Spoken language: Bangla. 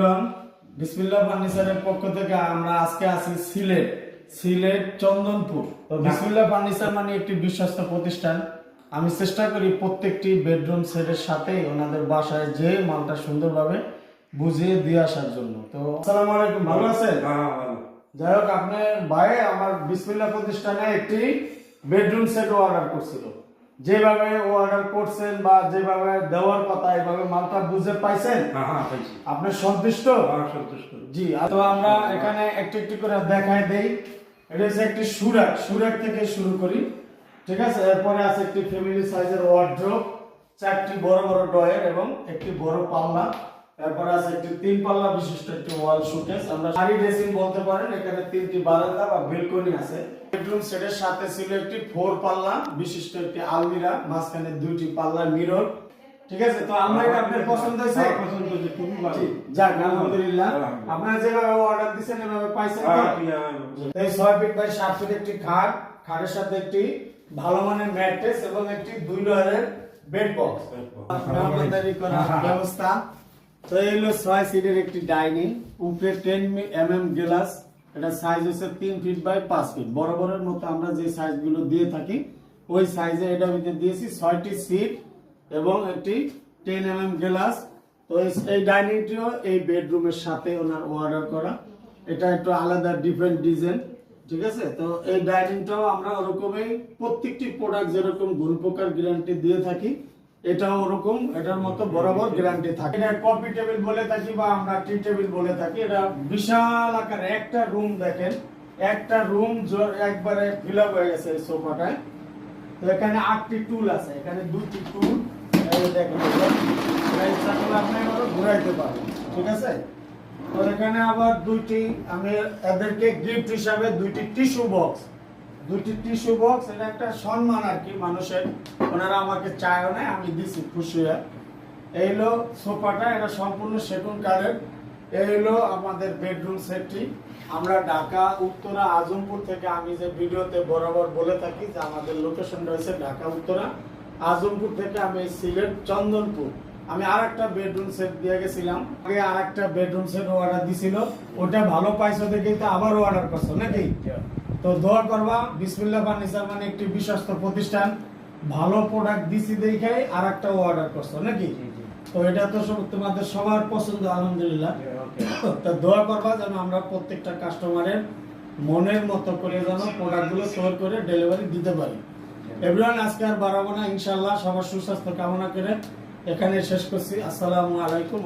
এভরিওয়ান, বিসমিল্লাহ ফার্নিচারের পক্ষ থেকে আমরা আজকে আছি সিলেট চন্দনপুর। তো বিসমিল্লাহ ফার্নিচার মানে একটি বিশ্বস্ত প্রতিষ্ঠান। আমি চেষ্টা করি প্রত্যেকটি বেডরুম সেটের সাথে ওনাদের বাসায় যে মালটা সুন্দরভাবে বুঝিয়ে দিয়ে আসার জন্য। তো আসসালামু আলাইকুম, ভালো আছেন? যাই হোক, আপনার ভাই আমার বিসমিল্লাহ প্রতিষ্ঠানে একটি বেডরুম সেট অর্ডার করছিল। যেভাবে অর্ডার করছেন বা যেভাবে দেওয়ার কথা এইভাবে মালটা বুঝে পাইছেন? আপনি সন্তুষ্ট? জি। তো আমরা এখানে একটু একটু করে দেখাই দেই। এটা হচ্ছে একটি সুরাক থেকে শুরু করি, ঠিক আছে। এরপরে আছে একটি ফ্যামিলি সাইজের ওয়ার্ড্রোব, চারটি বড় বড় ড্রয়ার এবং একটি বড় পাল্লা। এরপরে আছে একটি 3 পাল্লা বিশিষ্ট একটি ওয়াল শোকেস, আমরা শাড়ি ড্রেসিং বলতে পারেন। এখানে 3টি বারান্দা বা বেলকনি আছে। বেডরুম সেটের সাথে ছিল একটি 4 পাল্লা বিশিষ্ট একটি আলমিরা, মাঝখানে 2টি পাল্লা মিরর, ঠিক আছে। তো আমরা এটা আপনার পছন্দ হয়েছে? পছন্দ হয়েছে, খুবই ভালো। যাক, আলহামদুলিল্লাহ। আপনারা যেভাবে অর্ডার দিয়েছেন এভাবে পাইছেন তো? এই 6 ফিট বাই 7 ফিট একটি খাটের সাথে একটি ভালো মানের ম্যাট্রেস এবং একটি 2 ডয়ারের বেড বক্স মেহমানদারি করার ব্যবস্থা। তো এই হলো 6 সিটের একটি ডাইনিং, উপরে 10 mm গ্লাস। এটা সাইজ হচ্ছে 3 ফিট বাই 5 ফিট, বরাবরের মতো আমরা যে সাইজগুলো দিয়ে থাকি ওই সাইজে এটা ভিতরে দিয়েছি। 6টি সিট এবং একটি 10 mm গ্লাস। তো এই ডাইনিংটিও এই বেডরুমের সাথে ওনার অর্ডার করা। এটা একটু আলাদা ডিফারেন্ট ডিজাইন, ঠিক আছে। তো এই ডাইনিংটাও আমরা ওরকমই প্রত্যেকটি প্রোডাক্ট যেরকম গুণ প্রকার গ্যারান্টি দিয়ে থাকি, এটাও ওরকম এটার মতো বরাবর গ্যারান্টি থাকে। এটা কফি টেবিল বলে থাকি বা আমরা টি টেবিল বলে থাকি। এটা বিশাল আকারে একটা রুম, দেখেন একটা রুম একবারে ফিল আপ হয়ে গেছে এই সোফাটায়। তো এখানে 8টি টুল আছে, এখানে 2টি টুল দেখেন, আপনি ঘুরাইতে পারবেন, ঠিক আছে। তো এখানে আবার 2টি আমি এদেরকে গিফট হিসাবে 2টি টিস্যু বক্স, এটা একটা সম্মান আর কি মানুষের। ওনারা আমাকে চায়ও না, আমি দিছি খুশি হয়ে। এই হলো সোফাটা, এটা সম্পূর্ণ সেগুন কাঠের। এই হলো আমাদের বেডরুম সেটটি। আমরা ঢাকা উত্তরা আজমপুর থেকে, আমি যে ভিডিওতে বরাবর বলে থাকি যে আমাদের লোকেশন রয়েছে ঢাকা উত্তরা আজমপুর থেকে আমি সিলেট চন্দনপুর। আমি আরেকটা বেডরুম সেট দিয়ে গেছিলাম, আগে আরেকটা বেডরুম সেট অর্ডার দিছিল, ওটা ভালো পাইছো দেখে তো আবার অর্ডার করছো নাকি? তো দোয়া করবা, বিসমিল্লাহ ফার্নিচার মানে একটি বিশ্বস্ত প্রতিষ্ঠান, ভালো প্রোডাক্ট দিছি দেখে আরেকটা অর্ডার করছো নাকি? তো এটা তো তোমাদের সবার পছন্দ, আলহামদুলিল্লাহ। তো দোয়া করবা যেন আমরা প্রত্যেকটা কাস্টমারের মনের মতো করে যেন প্রোডাক্টগুলো তৈরি করে ডেলিভারি দিতে পারি। এভরিওয়ান, আজকে আর বাড়াবো না, ইনশাআল্লাহ সবার সুস্বাস্থ্য কামনা করে এখানে শেষ করছি। আসসালামু আলাইকুম।